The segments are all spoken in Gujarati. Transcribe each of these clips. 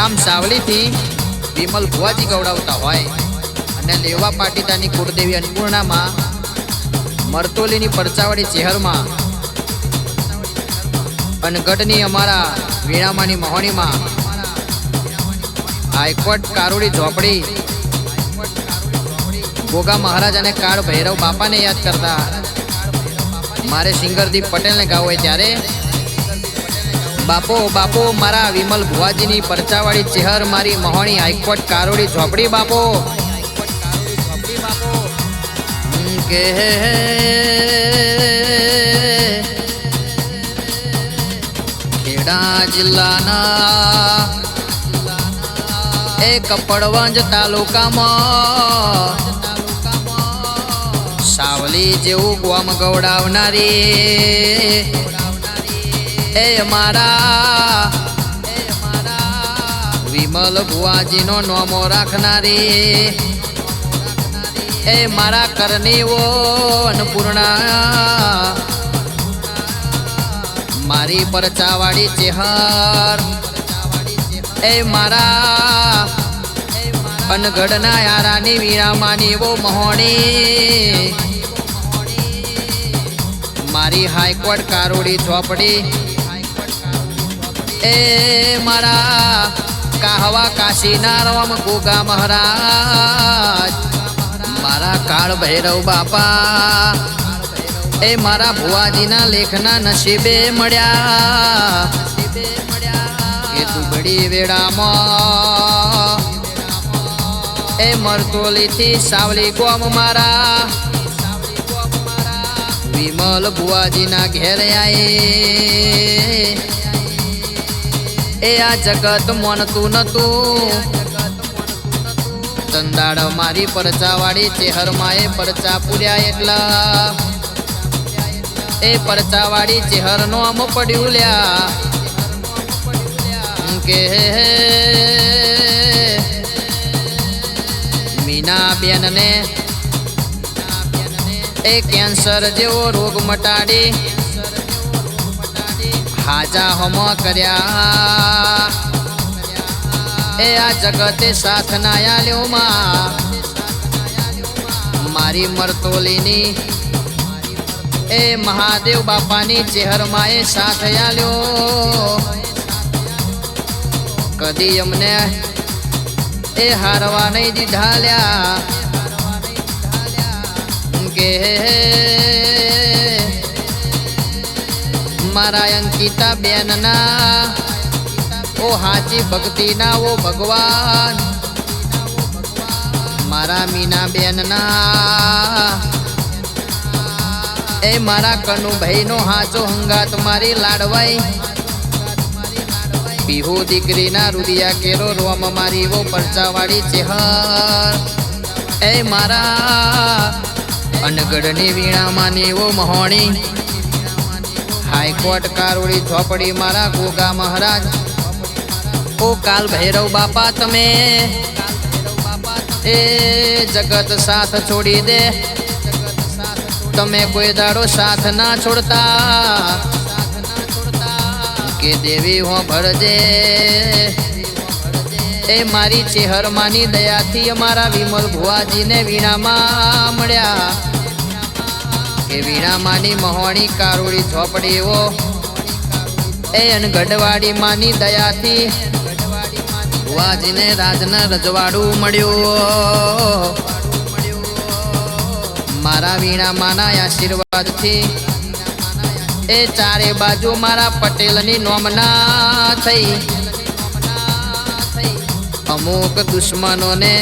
ગામ સાવલી થી વિમલ ભુવાજી ગવડાવતા હોય અને લેવા પાટીદારની કુળદેવી અન્નપૂર્ણામાં મરતોલીની પરચાવાડી ચેહરમાં અનગઢની અમારા વીણામાની મહોણીમાં હાઈકોર્ટ કારોડી ઝોપડી ગોગા મહારાજ અને કાળ ભૈરવ બાપાને યાદ કરતા મારે સિંગરદીપ પટેલને ગાવું હોય ત્યારે બાપો બાપો મારા વિમલ ભુવાજીની પરચાવાળી ચેહર મારી મહોણી હાઈકોર્ટ કારોડી ઝોપડી બાપો કે ખેડા જિલ્લાના એ કપડવંજ તાલુકામાં સાવલી જેવું ગોમ ગવડાવનારી એ અમારા વિમલ ભુવાજીનો નોમો રાખનારી એ મારા કરનીઓ અન્નપૂર્ણા મારી પરચાવાળી ચેહર એ મારા અનગઢના યારાની વીણામાની વો મહોણી મારી હાઈકોર્ટ કારોડી ઝોપડી એ મારા કાહવા કાશીના રમ ગોગા મહારાજ મારા કાળ ભૈરવ બાપા એ મારા ભુવાજીના લેખના નસીબે મળ્યા એ દુબળી વેળામાં એ મરતોલીથી સાવલી ગોમ મારા વિમલ ભુવાજીના ઘેર આયે એ આ જગત મોનતું નતું ચંદાડ મારી પરચાવાળી ચેહરમાં એ પરચા પૂર્યા એટલા એ પરચાવાળી ચેહરનો આમ પડ્યું લ્યા કે મીના બેન ને એ કેન્સર જેવો રોગ મટાડી હાજા હમ કર્યા એ આ જગતે સાથ ના આલ્યો માં મારી મરતોલીની એ મહાદેવ બાપાની ચેહરમાં એ સાથ આલ્યો કદી અમને એ હારવા નહીં દીધા લ્યા કે મારા અંકિતા બેન ના ઓ હાચી ભક્તિ ના ઓ ભગવાન મારા મીના બેન ના એ મારા કનુભાઈ નો હાચો હંગાત મારી લાડવાઈ પીહુ દીકરીના રુદિયા કેરો રોમ મારી વો પરચાવાળી ચેહર એ મારા અનગઢની વીણામાની વો મહોણી હાઈકોર્ટ કારોડી ઝોપડી મારા ગોગા મહારાજ ઓ કાલ ભૈરવ બાપા તમે એ જગત સાથ છોડી દે તમે કોઈ દાડો સાથ ના છોડતા કે દેવી હો ભરજે એ મારી ચેહરમાની દયાથી અમારા વિમલ ભુવાજીને વીણામાં મળ્યા કે વીણામાની મહોણી કારોડી ઝોપડીઓ એ અનગઢવાડી માની દયાથી ભુવાજીને રાજના રજવાડું મળ્યું મારા વીણામાના આશીર્વાદથી એ ચારે બાજુ મારા પટેલની નોમના થઈ અમુક દુશ્મનોને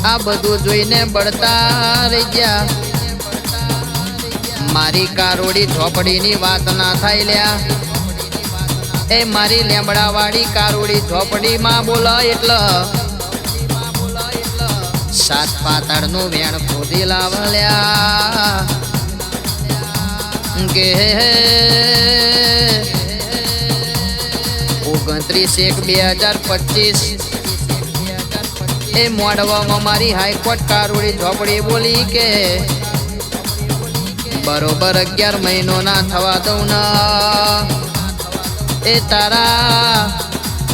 આ બધું જોઈને બળતા રહી ગયા મારી કારોડી ઝોપડીની વાત ના થાય લ્યા એ મારી લેમડાવાળી કારોડી ઝોપડીમાં બોલા એટલે સાત પાતાળનું વેણ ખોદી લાવલ્યા કે 29/1/2025 એ મોડવામાં મારી હાઈકોર્ટ કારોડી ઝોપડી બોલી કે બરોબર 11 મહિનો ના થવા દઉં ના એ તારા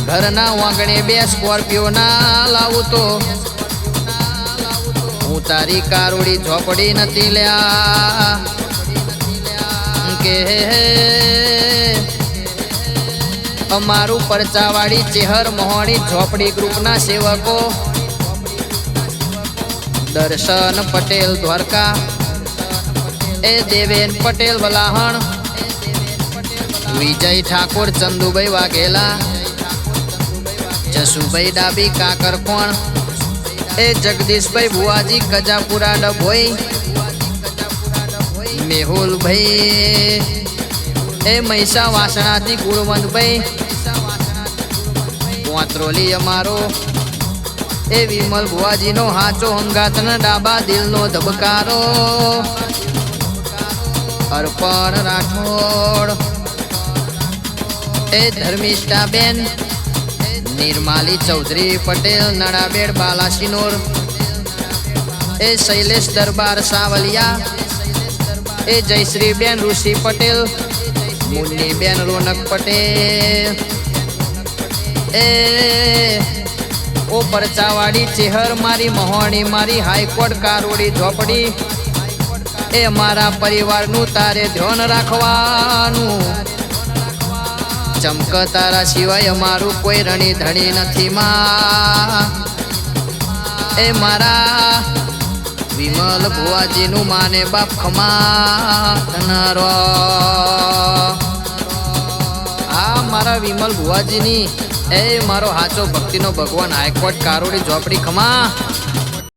ઘરના વાંગણે 2 સ્કોર્પિયો ના લાવું તો હું તારી કારોડી ઝોપડી નથી લ્યા કે અમારું પરચાવાડી ચેહર મોહણી ઝોપડી ગ્રુપના સેવકો દર્શન પટેલ દ્વારકા, એ દેવેન પટેલ વલાહણ, વિજય ઠાકોર ચંદુભાઈ વાઘેલા, જસુભાઈ ડાબી કાકરકોણ, એ જગદીશભાઈ ભુવાજી કજાપુરા ડભોઈ, મેહુલભાઈ એ મહીસા વાસણાથી ગુણવંતભાઈ, પોત્રોલી અમારો એ વિમલ ભુવાજીનો હાચો હંગાતના ડાબા દિલનો ધબકારો, અર્પણ રાઠોડ, એ ધર્મિષ્ઠા બેન, નિર્માલી ચૌધરી પટેલ નડાબેડ બાલાસિનોર, એ શૈલેષ દરબાર સાવલિયા, એ જયશ્રી બેન ઋષિ પટેલ, મુન્ની બેન રોનક પટેલ, એ ઓ પરચાવાડી ચેહર મારી મહોણી મારી હાઈકોર્ટ કારોડી ઝોપડી, એ મારા પરિવારનું તારે ધ્યાન રાખવાનું, ચમક તારા સિવાય અમારું કોઈ રણી ધણી નથી માં, એ મારા વિમલ ભુવાજીનું માને બાપ ખમાનારો, આ મારા વિમલ ભુવાજીની એ મારો હાચો ભક્તિનો ભગવાન હાઈકોર્ટ કારોડી ઝોપડી ખમા